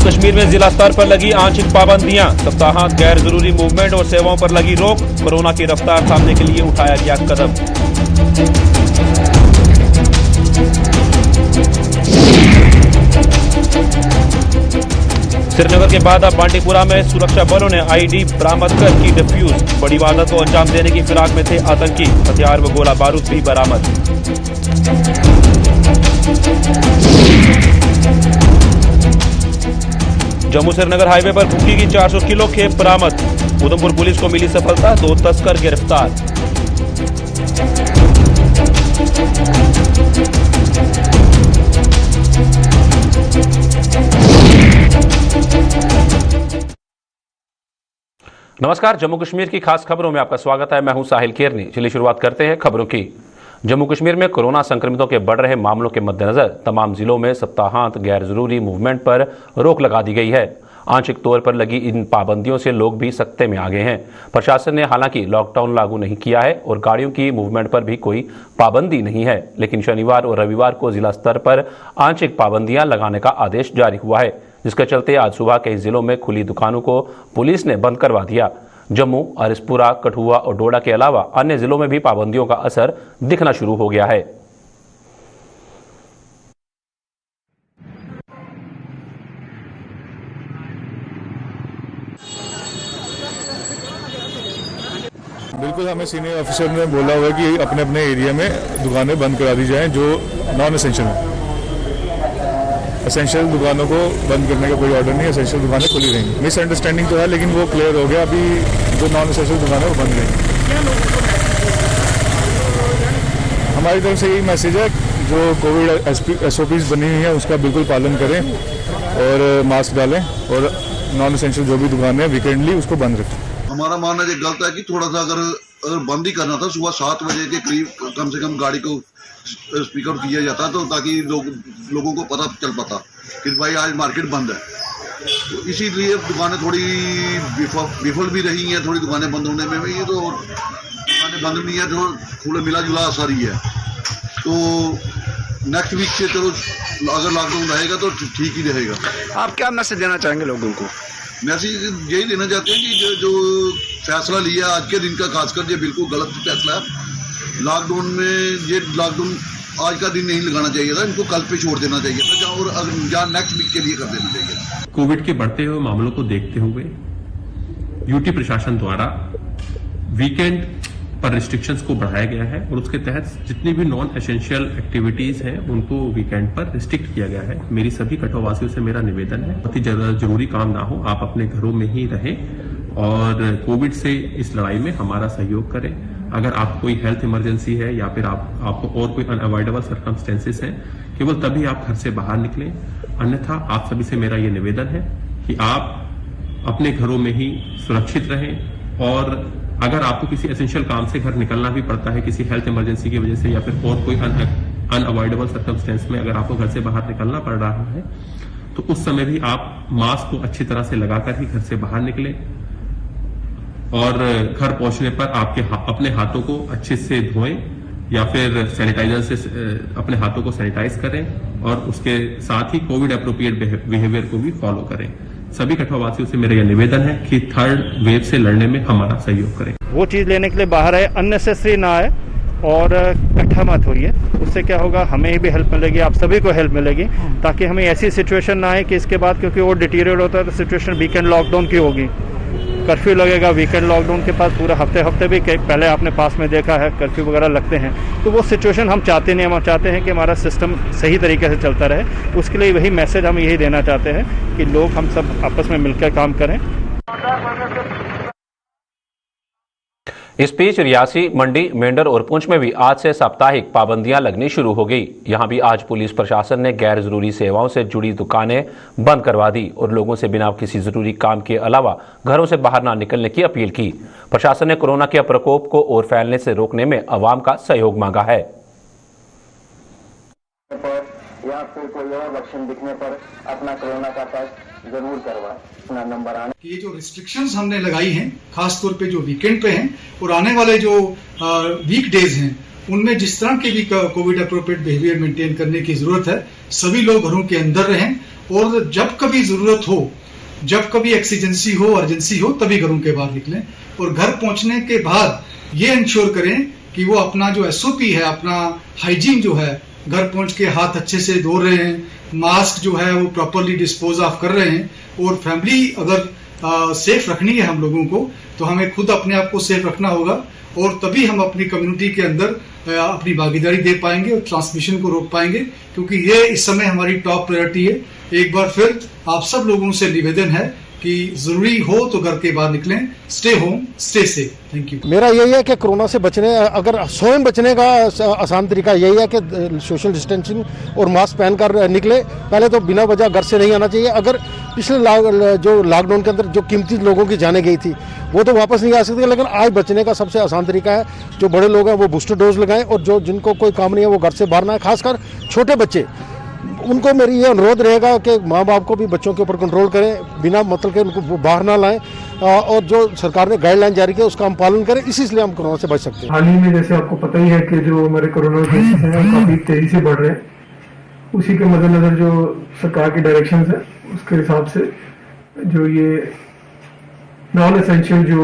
कश्मीर में जिला स्तर पर लगी आंशिक पाबंदियां, सप्ताहांत गैर जरूरी मूवमेंट और सेवाओं पर लगी रोक। कोरोना की रफ्तार थामने के लिए उठाया गया कदम। श्रीनगर के बाद अब बांडीपुरा में सुरक्षा बलों ने आईडी बरामद कर की डिफ्यूज। बड़ी वारदात को अंजाम देने की फिराक में थे आतंकी। हथियार व गोला बारूद भी बरामद। जम्मू श्रीनगर हाईवे पर भुक्की की 400 किलो खेप बरामद। उधमपुर पुलिस को मिली सफलता, 2 तस्कर गिरफ्तार। नमस्कार, जम्मू कश्मीर की खास खबरों में आपका स्वागत है। मैं हूं साहिल केरनी। चलिए शुरुआत करते हैं खबरों की। जम्मू कश्मीर में कोरोना संक्रमितों के बढ़ रहे मामलों के मद्देनजर तमाम जिलों में सप्ताहांत गैर जरूरी मूवमेंट पर रोक लगा दी गई है। आंशिक तौर पर लगी इन पाबंदियों से लोग भी सख्ते में आ गए हैं। प्रशासन ने हालांकि लॉकडाउन लागू नहीं किया है और गाड़ियों की मूवमेंट पर भी कोई पाबंदी नहीं है, लेकिन शनिवार और रविवार को जिला स्तर पर आंशिक पाबंदियां लगाने का आदेश जारी हुआ है, जिसके चलते आज सुबह कई जिलों में खुली दुकानों को पुलिस ने बंद करवा दिया। जम्मू, अरिसपुरा, कठुआ और डोडा के अलावा अन्य जिलों में भी पाबंदियों का असर दिखना शुरू हो गया है। बिल्कुल, हमें सीनियर ऑफिसर ने बोला हुआ है कि अपने अपने एरिया में दुकानें बंद करा दी जाएं जो नॉन एसेंशियल है। एसेंशियल दुकानों को बंद करने का कोई ऑर्डर नहीं है, एसेंशियल दुकानें खुली रहेंगी। मिसअंडरस्टैंडिंग तो है, लेकिन वो क्लियर हो गया। अभी जो नॉन एसेंशियल दुकानें वो बंद रहेंगी। हमारी तरफ से यही मैसेज है, जो कोविड SOPs बनी हुई है उसका बिल्कुल पालन करें और मास्क डालें, और नॉन एसेंशियल जो भी दुकानें हैं वीकेंडली उसको बंद रखें। हमारा मानना ये गलत है कि थोड़ा सा अगर बंद ही करना था, सुबह 7 बजे के करीब कम से कम गाड़ी को स्पीकर किया जाता, तो ताकि लोगों को पता चल पाता कि भाई आज मार्केट बंद है। तो इसीलिए दुकानें थोड़ी विफल भी रही हैं, थोड़ी दुकानें बंद होने में भी। ये तो दुकानें बंद नहीं है, जो थोड़ा मिला जुला असर ही है। तो नेक्स्ट वीक से चलो अगर लॉकडाउन रहेगा तो ठीक ही रहेगा। आप क्या मैसेज देना चाहेंगे लोगों को? मैसेज यही देना चाहते हैं कि जो फैसला लिया आज के दिन का, खासकर ये बिल्कुल गलत फैसला है। लॉकडाउन में ये लॉकडाउन आज का दिन नहीं लगाना चाहिए था, इनको कल पे छोड़ देना चाहिए था, और या नेक्स्ट वीक के लिए कर देना चाहिए। कोविड के बढ़ते हुए मामलों को देखते हुए यूटी प्रशासन द्वारा वीकेंड पर रिस्ट्रिक्शंस को बढ़ाया गया है और उसके तहत जितनी भी नॉन एसेंशियल एक्टिविटीज हैं उनको वीकेंड पर रिस्ट्रिक्ट किया गया है। मेरी सभी कठुआवासियों से मेरा निवेदन है, बहुत ही जरूरी काम ना हो, आप अपने घरों में ही रहें और कोविड से इस लड़ाई में हमारा सहयोग करें। अगर आपको कोई हेल्थ इमरजेंसी है या फिर आपको और कोई अनअवॉइडेबल सर्कमस्टेंसेस हैं, केवल तभी आप घर से बाहर निकलें। अन्यथा आप सभी से मेरा ये निवेदन है कि आप अपने घरों में ही सुरक्षित रहें, और अगर आपको किसी एसेंशियल काम से घर निकलना भी पड़ता है किसी हेल्थ इमरजेंसी की वजह से या फिर और कोई अनअवॉइडेबल सर्कमस्टेंस में अगर आपको घर से बाहर निकलना पड़ रहा है, तो उस समय भी आप मास्क को अच्छी तरह से लगाकर ही घर से बाहर निकलें, और घर पहुंचने पर अपने हाथों को अच्छे से धोएं या फिर सैनिटाइजर से अपने हाथों को सैनिटाइज करें, और उसके साथ ही कोविड एप्रोप्रिएट बिहेवियर को भी फॉलो करें। सभी कठुआवासियों से मेरा यह निवेदन है कि थर्ड वेव से लड़ने में हमारा सहयोग करें। वो चीज लेने के लिए बाहर आए, अननेसेसरी ना आए और इकट्ठा मत होइए। उससे क्या होगा, हमें भी हेल्प मिलेगी, आप सभी को हेल्प मिलेगी, ताकि हमें ऐसी सिचुएशन ना आए कि इसके बाद, क्योंकि वो डिटीरियर होता है तो सिचुएशन वीकेंड लॉकडाउन की होगी, कर्फ्यू लगेगा। वीकेंड लॉकडाउन के पास पूरा हफ्ते भी पहले आपने पास में देखा है कर्फ्यू वगैरह लगते हैं, तो वो सिचुएशन हम चाहते नहीं। हम चाहते हैं कि हमारा सिस्टम सही तरीके से चलता रहे। उसके लिए वही मैसेज हम यही देना चाहते हैं कि लोग हम सब आपस में मिलकर काम करें। इस बीच रियासी, मंडी, मेंढर और पुंछ में भी आज से साप्ताहिक पाबंदियां लगनी शुरू हो गई। यहां भी आज पुलिस प्रशासन ने गैर जरूरी सेवाओं से जुड़ी दुकानें बंद करवा दी और लोगों से बिना किसी जरूरी काम के अलावा घरों से बाहर ना निकलने की अपील की। प्रशासन ने कोरोना के प्रकोप को और फैलने से रोकने में अवाम का सहयोग मांगा है। या फिर कोई और लक्षण दिखने पर अपना कोरोना का टेस्ट जरूर करवाएं। अपना नंबर आने ये जो रिस्ट्रिक्शंस हमने लगाई हैं, खास तौर पे जो वीकेंड पे हैं और आने वाले जो वीक डेज हैं, उनमें जिस तरह के भी कोविड अप्रोप्रिएट बिहेवियर मेंटेन करने की जरूरत है। सभी लोग घरों के अंदर रहें और जब कभी जरूरत हो, जब कभी एक्सीजेंसी हो, अर्जेंसी हो, तभी घरों के बाहर निकलें। और घर पहुंचने के बाद ये इंश्योर करें कि वो अपना जो एसओपी है, अपना हाइजीन जो है, घर पहुंच के हाथ अच्छे से धो रहे हैं, मास्क जो है वो प्रॉपरली डिस्पोज ऑफ कर रहे हैं। और फैमिली अगर सेफ रखनी है हम लोगों को, तो हमें खुद अपने आप को सेफ रखना होगा, और तभी हम अपनी कम्युनिटी के अंदर अपनी भागीदारी दे पाएंगे और ट्रांसमिशन को रोक पाएंगे, क्योंकि ये इस समय हमारी टॉप प्रायोरिटी है। एक बार फिर आप सब लोगों से निवेदन है कि जरूरी हो तो घर के बाहर निकलें, stay home, stay safe. Thank you. मेरा यही है कि कोरोना से बचने, अगर स्वयं बचने का आसान तरीका यही है कि सोशल डिस्टेंसिंग और मास्क पहनकर निकले। पहले तो बिना वजह घर से नहीं आना चाहिए। अगर पिछले जो लॉकडाउन के अंदर जो कीमती लोगों की जाने गई थी वो तो वापस नहीं आ सकती, लेकिन आज बचने का सबसे आसान तरीका है, जो बड़े लोग हैं वो बूस्टर डोज लगाएं, और जो जिनको कोई काम नहीं है वो घर से बाहर ना आए। खासकर छोटे बच्चे, उनको मेरी ये अनुरोध रहेगा कि माँ बाप को भी बच्चों के ऊपर कंट्रोल करें, बिना मतलब के उनको बाहर ना लाएं, और जो सरकार ने गाइडलाइन जारी की उसका हम पालन करें। इसी इसलिए हम कोरोना से बच सकते हैं। हाल ही में जैसे आपको पता ही है कि जो हमारे कोरोना केसेस हैं वो काफी तेजी से बढ़ रहे हैं। उसी के मद्देनजर जो सरकार की डायरेक्शंस है उसके हिसाब से जो ये नॉन एसेंशियल जो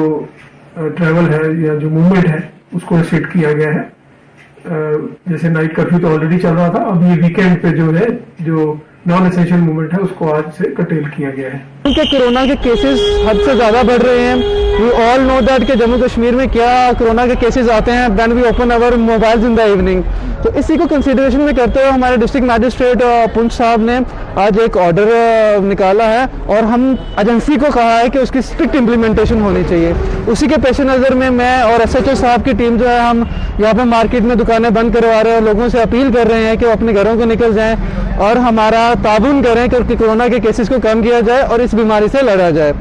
ट्रैवल है या जो मूवमेंट है उसको रिस्ट्रिक्ट किया गया है। जैसे नाइट कर्फ्यू तो ऑलरेडी चल रहा था, अब ये वीकेंड पे जो है जो नॉन एसेंशियल मूवमेंट है उसको आज से कर्टेल किया गया है। क्योंकि कोरोना के केसेस हद से ज़्यादा बढ़ रहे हैं। वी ऑल नो दैट कि जम्मू कश्मीर में क्या कोरोना के केसेस आते हैं when we open our mobiles in the evening. तो इसी को कंसीडरेशन में करते हुए हमारे डिस्ट्रिक्ट मैजिस्ट्रेट पुंछ साहब ने आज एक ऑर्डर निकाला है, और हम एजेंसी को कहा है कि उसकी स्ट्रिक्ट इम्प्लीमेंटेशन होनी चाहिए। उसी के पेश नज़र में मैं और एसएचओ साहब की टीम जो है, हम यहाँ पे मार्केट में दुकानें बंद करवा रहे हैं और लोगों से अपील कर रहे हैं कि वो अपने घरों को निकल जाएं और हमारा ताबून करें कि कोरोना के केसेस को कम किया जाए और इस बीमारी से लड़ा जाए।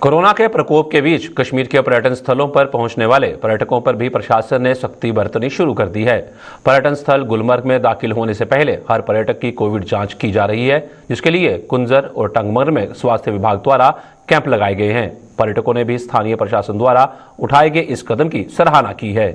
कोरोना के प्रकोप के बीच कश्मीर के पर्यटन स्थलों पर पहुंचने वाले पर्यटकों पर भी प्रशासन ने सख्ती बरतनी शुरू कर दी है। पर्यटन स्थल गुलमर्ग में दाखिल होने से पहले हर पर्यटक की कोविड जांच की जा रही है, जिसके लिए कुंजर और टंगमर में स्वास्थ्य विभाग द्वारा कैंप लगाए गए हैं। पर्यटकों ने भी स्थानीय प्रशासन द्वारा उठाए गए इस कदम की सराहना की है।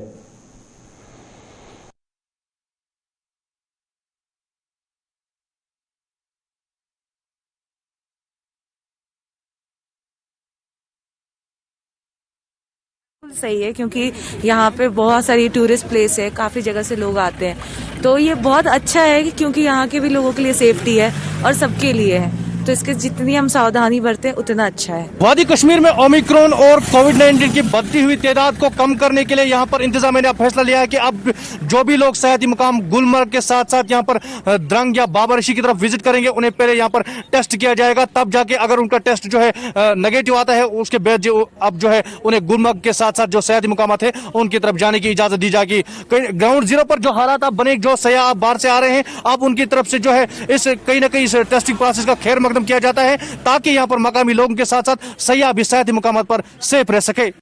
सही है, क्योंकि यहाँ पे बहुत सारी टूरिस्ट प्लेस है, काफ़ी जगह से लोग आते हैं, तो ये बहुत अच्छा है कि क्योंकि यहाँ के भी लोगों के लिए सेफ्टी है और सबके लिए है, तो इसके जितनी हम सावधानी बरतें उतना अच्छा है। वादी कश्मीर में ओमिक्रॉन और कोविड-19 की बढ़ती हुई तादाद को कम करने के लिए यहाँ पर इंतजामिया ने फैसला लिया है कि अब जो भी लोग सयाहती मुकाम गुलमर्ग के साथ साथ यहाँ पर द्रंग या बाबा ऋषि की तरफ विजिट करेंगे, उन्हें पहले यहाँ पर टेस्ट किया जाएगा, तब जाके अगर उनका टेस्ट जो है नेगेटिव आता है उसके बाद अब जो है उन्हें गुलमर्ग के साथ साथ जो सयाहती मुकाम थे उनकी तरफ जाने की इजाजत दी जाएगी। ग्राउंड जीरो पर जो हालात अब बने, जो सयाह बाहर से आ रहे हैं, अब उनकी तरफ से जो है इस कहीं ना कहीं इस टेस्टिंग प्रोसेस का खैर मकदम किया जाता है, ताकि यहाँ पर मकामी लोगों के साथ साथ सयाह भी सयाहती मुकामात पर सेफ रह सके।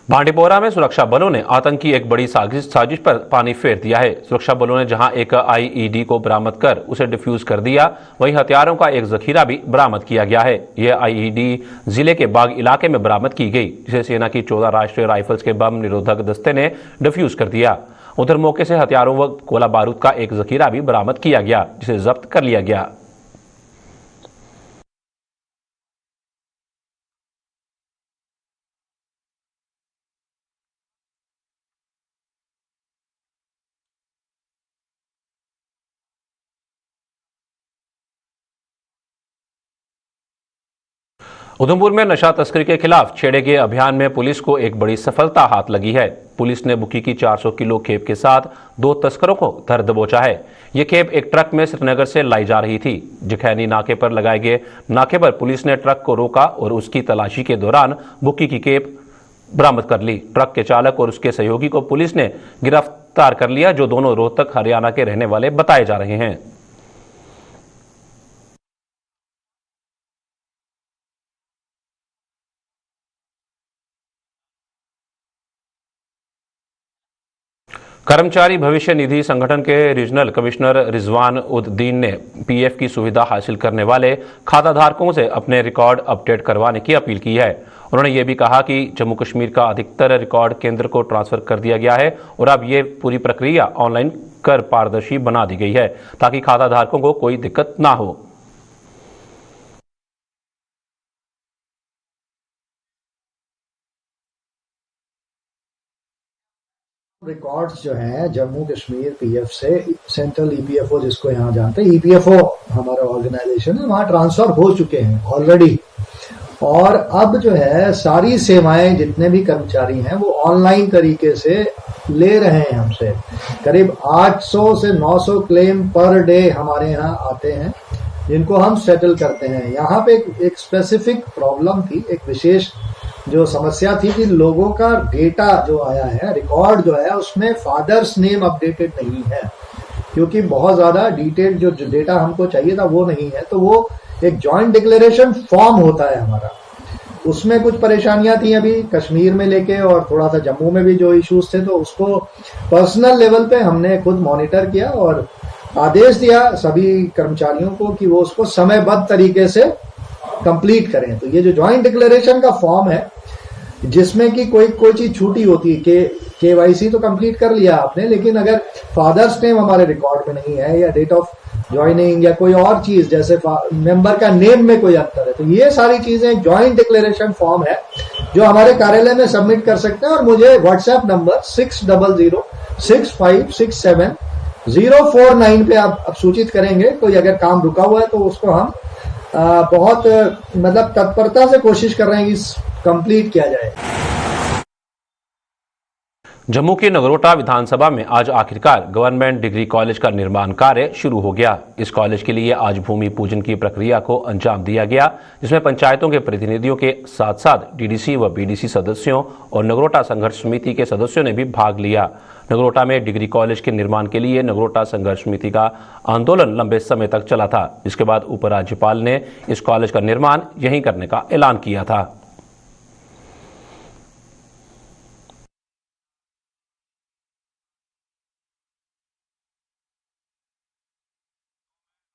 बांडीपोरा में सुरक्षा बलों ने आतंकी एक बड़ी साजिश पर पानी फेर दिया है। सुरक्षा बलों ने जहां एक आईईडी को बरामद कर उसे डिफ्यूज कर दिया, वहीं हथियारों का एक जखीरा भी बरामद किया गया है। यह आईईडी जिले के बाग इलाके में बरामद की गई, जिसे सेना की 14 राष्ट्रीय राइफल्स के बम निरोधक दस्ते ने डिफ्यूज कर दिया। उधर मौके से हथियारों व गोला बारूद का एक जखीरा भी बरामद किया गया, जिसे जब्त कर लिया गया। उधमपुर में नशा तस्करी के खिलाफ छेड़े गए अभियान में पुलिस को एक बड़ी सफलता हाथ लगी है। पुलिस ने बुकी की 400 किलो खेप के साथ 2 तस्करों को धर दबोचा है। यह खेप एक ट्रक में श्रीनगर से लाई जा रही थी। जखैनी नाके पर लगाए गए नाके पर पुलिस ने ट्रक को रोका और उसकी तलाशी के दौरान बुकी की खेप बरामद कर ली। ट्रक के चालक और उसके सहयोगी को पुलिस ने गिरफ्तार कर लिया, जो दोनों रोहतक हरियाणा के रहने वाले बताए जा रहे हैं। कर्मचारी भविष्य निधि संगठन के रीजनल कमिश्नर रिजवान उद्दीन ने पीएफ की सुविधा हासिल करने वाले खाताधारकों से अपने रिकॉर्ड अपडेट करवाने की अपील की है। उन्होंने ये भी कहा कि जम्मू कश्मीर का अधिकतर रिकॉर्ड केंद्र को ट्रांसफर कर दिया गया है और अब ये पूरी प्रक्रिया ऑनलाइन कर पारदर्शी बना दी गई है ताकि खाताधारकों को कोई दिक्कत ना हो। रिकॉर्ड्स जो हैं जम्मू कश्मीर पीएफ से सेंट्रल ईपीएफओ जिसको यहाँ जानते हैं, ईपीएफओ हमारा ऑर्गेनाइजेशन है, वहाँ ट्रांसफर हो चुके हैं ऑलरेडी। और अब जो है सारी सेवाएं जितने भी कर्मचारी हैं वो ऑनलाइन तरीके से ले रहे हैं हमसे। करीब 800 से 900 क्लेम पर डे हमारे यहाँ आते हैं जिनको हम सेटल करते हैं। यहाँ पे एक स्पेसिफिक प्रॉब्लम थी, एक विशेष जो समस्या थी कि लोगों का डेटा जो आया है, रिकॉर्ड जो है उसमें फादर्स नेम अपडेटेड नहीं है, क्योंकि बहुत ज़्यादा डिटेल जो डेटा हमको चाहिए था वो नहीं है। तो वो एक जॉइंट डिक्लेरेशन फॉर्म होता है हमारा, उसमें कुछ परेशानियां थी अभी कश्मीर में लेके और थोड़ा सा जम्मू में भी जो इश्यूज थे, तो उसको पर्सनल लेवल पे हमने खुद मॉनिटर किया और आदेश दिया सभी कर्मचारियों को कि वो उसको समयबद्ध तरीके से कंप्लीट करें। तो ये जो जॉइंट डिक्लेरेशन का फॉर्म है जिसमें कि कोई चीज छूटी होती है कि केवाईसी तो कंप्लीट कर लिया आपने, लेकिन अगर फादर्स नेम हमारे रिकॉर्ड में नहीं है या डेट ऑफ ज्वाइनिंग या कोई और चीज जैसे मेंबर का नेम में कोई अंतर है, तो ये सारी चीजें जॉइंट डिक्लेरेशन फॉर्म है जो हमारे कार्यालय में सबमिट कर सकते हैं। और मुझे व्हाट्सएप नंबर 6006567049 पे आप सूचित करेंगे। कोई अगर काम रुका हुआ है तो उसको हम बहुत मतलब तत्परता से कोशिश कर रहे हैं कि कंप्लीट किया जाए। जम्मू के नगरोटा विधानसभा में आज आखिरकार गवर्नमेंट डिग्री कॉलेज का निर्माण कार्य शुरू हो गया। इस कॉलेज के लिए आज भूमि पूजन की प्रक्रिया को अंजाम दिया गया, जिसमें पंचायतों के प्रतिनिधियों के साथ साथ डीडीसी व बीडीसी सदस्यों और नगरोटा संघर्ष समिति के सदस्यों ने भी भाग लिया। नगरोटा में डिग्री कॉलेज के निर्माण के लिए नगरोटा संघर्ष समिति का आंदोलन लंबे समय तक चला था। इसके बाद उपराज्यपाल ने इस कॉलेज का निर्माण यहीं करने का ऐलान किया था।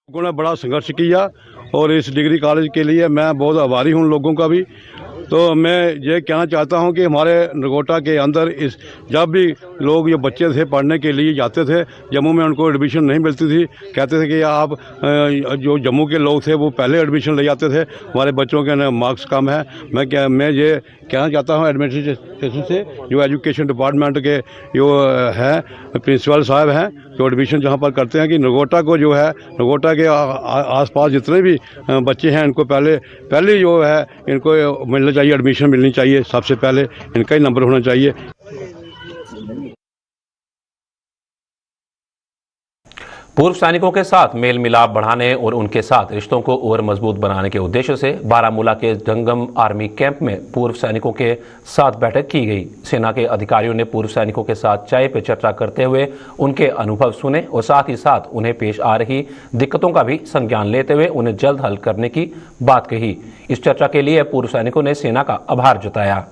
लोगों ने बड़ा संघर्ष किया और इस डिग्री कॉलेज के लिए मैं बहुत आभारी हूं लोगों का भी। तो मैं ये कहना चाहता हूं कि हमारे नगरोटा के अंदर इस जब भी लोग ये बच्चे थे पढ़ने के लिए जाते थे जम्मू में, उनको एडमिशन नहीं मिलती थी, कहते थे कि आप जो जम्मू के लोग थे वो पहले एडमिशन ले जाते थे, हमारे बच्चों के मार्क्स कम है। मैं ये कहना चाहता हूँ एडमिनिस्ट्रेशन से, जो एजुकेशन डिपार्टमेंट के जो है प्रिंसिपल साहब हैं जो एडमिशन जहाँ पर करते हैं, कि नगरोटा को जो है नगरोटा के आसपास जितने भी बच्चे हैं इनको पहले जो है इनको मिलना चाहिए, एडमिशन मिलनी चाहिए, सबसे पहले इनका ही नंबर होना चाहिए। पूर्व सैनिकों के साथ मेल मिलाप बढ़ाने और उनके साथ रिश्तों को और मजबूत बनाने के उद्देश्य से बारामूला के जंगम आर्मी कैंप में पूर्व सैनिकों के साथ बैठक की गई। सेना के अधिकारियों ने पूर्व सैनिकों के साथ चाय पे चर्चा करते हुए उनके अनुभव सुने और साथ ही साथ उन्हें पेश आ रही दिक्कतों का भी संज्ञान लेते हुए उन्हें जल्द हल करने की बात कही। इस चर्चा के लिए पूर्व सैनिकों ने सेना का आभार जताया।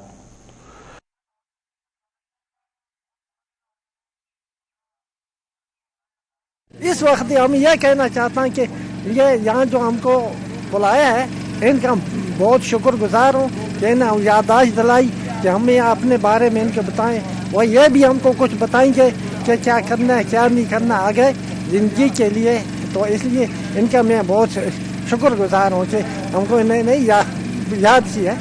इस वक्त हम यह कहना चाहता हैं कि ये यहाँ जो हमको बुलाया है इनका बहुत शुक्रगुजार हूँ कि इन्हें याददाश्त दिलाई कि हमें अपने बारे में इनको बताएं और ये भी हमको कुछ बताएंगे कि क्या करना है क्या नहीं करना आगे ज़िंदगी के लिए। तो इसलिए इनका मैं बहुत शुक्रगुजार हूँ कि हमको इन्हें याद की है।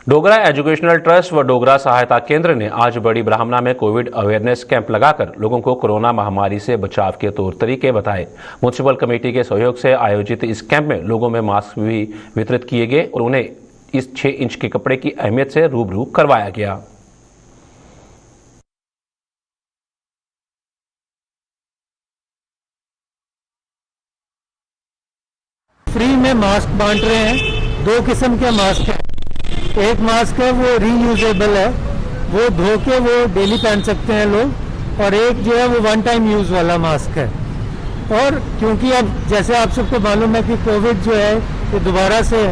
डोगरा एजुकेशनल ट्रस्ट व डोगरा सहायता केंद्र ने आज बड़ी ब्राह्मणा में कोविड अवेयरनेस कैंप लगाकर लोगों को कोरोना महामारी से बचाव के तौर तरीके बताए। म्युनिसिपल कमेटी के सहयोग से आयोजित इस कैंप में लोगों में मास्क भी वितरित किए गए और उन्हें इस 6 इंच के कपड़े की अहमियत से रूबरू करवाया गया। फ्री में मास्क बांट रहे हैं। 2 किस्म के मास्क हैं। एक मास्क है वो रीयूजेबल है, वो धो के वो डेली पहन सकते हैं लोग, और एक जो है वो 1 टाइम यूज़ वाला मास्क है। और क्योंकि अब जैसे आप सबको मालूम है कि कोविड जो है ये दोबारा से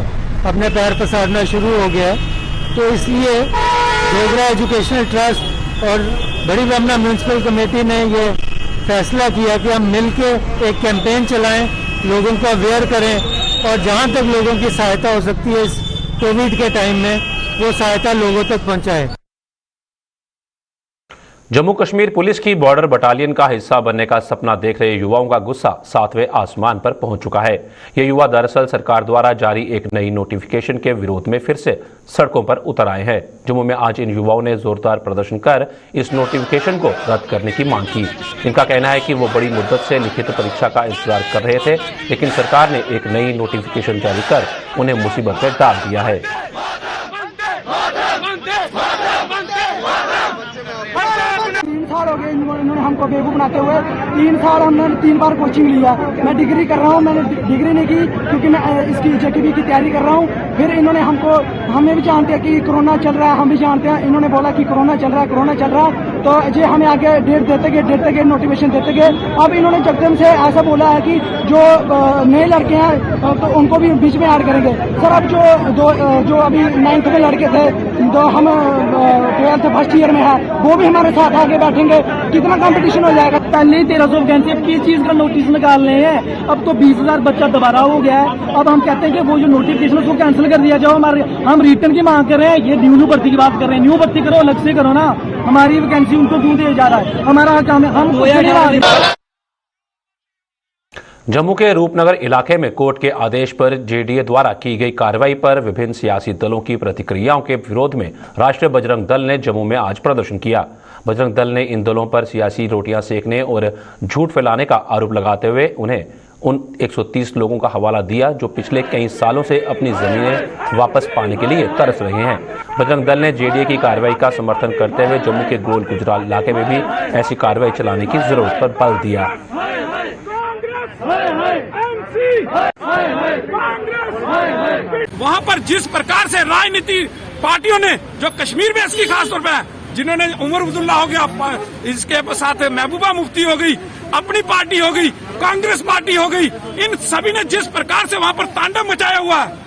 अपने पैर पसारना शुरू हो गया है। तो इसलिए डोगरा एजुकेशनल ट्रस्ट और बड़ी ब्रह्मणा म्यूनसिपल कमेटी ने ये फैसला किया कि हम मिलके एक कैंपेन चलाएं, लोगों को अवेयर करें और जहां तक लोगों की सहायता हो सकती है इस कोविड के टाइम में वो सहायता लोगों तक पहुंचाएं। जम्मू कश्मीर पुलिस की बॉर्डर बटालियन का हिस्सा बनने का सपना देख रहे युवाओं का गुस्सा 7वें आसमान पर पहुंच चुका है। ये युवा दरअसल सरकार द्वारा जारी एक नई नोटिफिकेशन के विरोध में फिर से सड़कों पर उतर आए हैं। जम्मू में आज इन युवाओं ने जोरदार प्रदर्शन कर इस नोटिफिकेशन को रद्द करने की मांग की। इनका कहना है कि वो बड़ी मुद्दत से लिखित परीक्षा का इंतजार कर रहे थे, लेकिन सरकार ने एक नई नोटिफिकेशन जारी कर उन्हें मुसीबत में डाल दिया है। 3 साल हो गए इन्होंने हमको बेवकूफ बनाते हुए। 3 साल हमने 3 बार कोचिंग लिया। मैं डिग्री कर रहा हूँ, मैंने डिग्री नहीं की क्योंकि मैं इसकी JKB की तैयारी कर रहा हूँ। फिर इन्होंने हमें भी जानते हैं कि कोरोना चल रहा है, हम भी जानते हैं। इन्होंने बोला कि कोरोना चल रहा है, तो ये हमें आगे डेट देते गए नोटिफिकेशन देते गए। अब इन्होंने जगदम से ऐसा बोला है कि जो नए लड़के हैं तो उनको भी बीच में ऐड करेंगे। सर अब जो अभी 9th में लड़के थे, तो हम 12th फर्स्ट ईयर में है, वो भी हमारे साथ आगे बैठेंगे। कितना कंपटीशन हो जाएगा। पहले ही 1300 वैकेंसी, अब किस चीज का नोटिस निकाल रहे हैं। अब तो 20,000 बच्चा दोबारा हो गया है। अब हम कहते हैं कि वो जो नोटिफिकेशन उसको कैंसिल कर दिया जाओ। हम रिटर्न की मांग कर रहे हैं। ये न्यू भर्ती की बात कर रहे हैं। न्यू भर्ती करो, अलग से करो ना। हमारी वैकेंसी उनको क्यों दिया जा रहा है? हमारा काम है, हम जम्मू के रूपनगर इलाके में कोर्ट के आदेश पर JDA द्वारा की गई कार्रवाई पर विभिन्न सियासी दलों की प्रतिक्रियाओं के विरोध में राष्ट्रीय बजरंग दल ने जम्मू में आज प्रदर्शन किया। बजरंग दल ने इन दलों पर सियासी रोटियां सेकने और झूठ फैलाने का आरोप लगाते हुए उन्हें उन 130 लोगों का हवाला दिया जो पिछले कई सालों से अपनी जमीनें वापस पाने के लिए तरस रहे हैं। बजरंग दल ने JDA की कार्रवाई का समर्थन करते हुए जम्मू के गोल गुजराल इलाके में भी ऐसी कार्रवाई चलाने की जरूरत पर बल दिया। वहाँ पर जिस प्रकार से राजनीति पार्टियों ने जो कश्मीर में इसकी खास तौर पर जिन्होंने उमर अब्दुल्ला हो गया, इसके साथ महबूबा मुफ्ती हो गई, अपनी पार्टी हो गई, कांग्रेस पार्टी हो गई, इन सभी ने जिस प्रकार से वहाँ पर तांडव मचाया हुआ है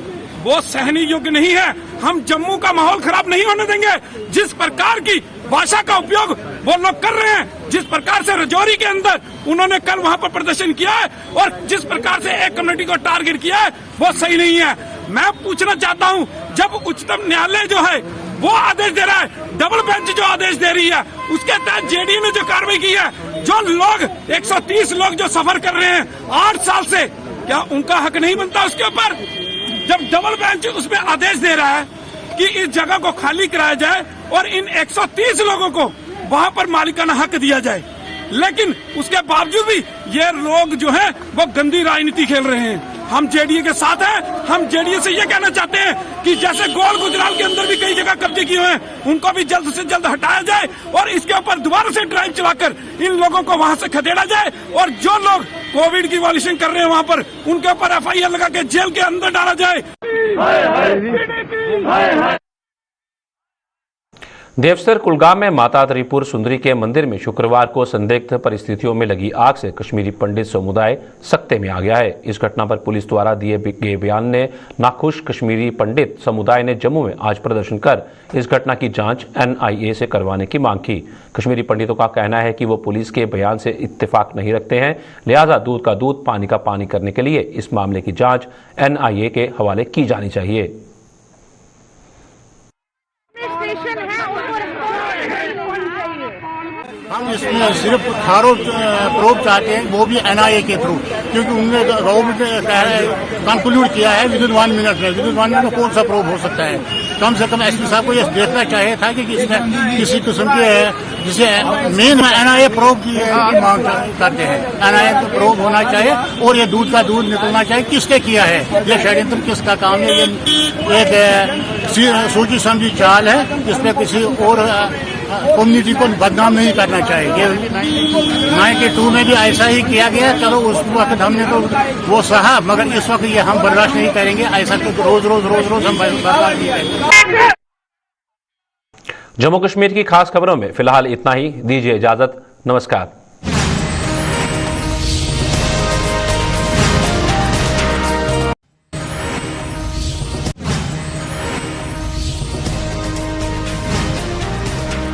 वो सहने योग्य नहीं है। हम जम्मू का माहौल खराब नहीं होने देंगे। जिस प्रकार की भाषा का उपयोग वो लोग कर रहे हैं, जिस प्रकार से रजौरी के अंदर उन्होंने कल वहाँ पर प्रदर्शन किया है और जिस प्रकार से एक कम्युनिटी को टारगेट किया है वो सही नहीं है। मैं पूछना चाहता हूँ, जब उच्चतम न्यायालय जो है वो आदेश दे रहा है, डबल बेंच जो आदेश दे रही है, उसके तहत JDA ने जो कार्रवाई की है, जो लोग 130 लोग जो सफर कर रहे हैं 8 साल से, क्या उनका हक नहीं बनता उसके ऊपर? जब डबल बेंच उसमें आदेश दे रहा है कि इस जगह को खाली कराया जाए और इन 130 लोगों को वहां पर मालिकाना हक दिया जाए, लेकिन उसके बावजूद भी ये लोग जो हैं वो गंदी राजनीति खेल रहे हैं। हम JDA के साथ हैं। हम JDA से ये कहना चाहते हैं कि जैसे गोल गुजराल के अंदर भी कई जगह कब्जे किए हुए हैं, उनको भी जल्द से जल्द हटाया जाए और इसके ऊपर दोबारा से ड्राइव चलाकर इन लोगों को वहां से खदेड़ा जाए और जो लोग कोविड की वॉल्यूशन कर रहे हैं वहां पर उनके ऊपर FIR लगा के जेल के अंदर डाला जाए। देवसर कुलगाम में माता त्रिपुर सुंदरी के मंदिर में शुक्रवार को संदिग्ध परिस्थितियों में लगी आग से कश्मीरी पंडित समुदाय सख्ते में आ गया है। इस घटना पर पुलिस द्वारा दिए गए बयान ने नाखुश कश्मीरी पंडित समुदाय ने जम्मू में आज प्रदर्शन कर इस घटना की जांच NIA से करवाने की मांग की। कश्मीरी पंडितों का कहना है कि वो पुलिस के बयान से इत्तेफाक नहीं रखते हैं, लिहाजा दूध का दूध पानी का पानी करने के लिए इस मामले की जाँच NIA के हवाले की जानी चाहिए। हम इसमें सिर्फ थारो प्रोब चाहते हैं, वो भी NIA के थ्रू, क्योंकि उन्होंने गवर्नमेंट ने कंक्लूड किया है विदिन 1 मिनट में। विदिन 1 मिनट में कौन सा प्रोब हो सकता है? कम से कम SP साहब को ये देखना चाहिए था कि इसमें किसी किस्म के जिसे मेन NIA प्रोब की मांग करते हैं। NIA को प्रोब होना चाहिए और ये दूध का दूध निकलना चाहिए। किसने किया है ये षड्यंत्र, किसका काम है? ये एक सोची समझी चाल है, इसमें किसी और कम्युनिटी को बदनाम नहीं करना चाहिए। 92 में भी ऐसा ही किया गया। चलो उस वक्त हमने तो वो सहा, मगर इस वक्त ये हम बर्दाश्त नहीं करेंगे। ऐसा तो रोज हम बर्दाश्त नहीं करेंगे। जम्मू कश्मीर की खास खबरों में फिलहाल इतना ही। दीजिए इजाजत। नमस्कार।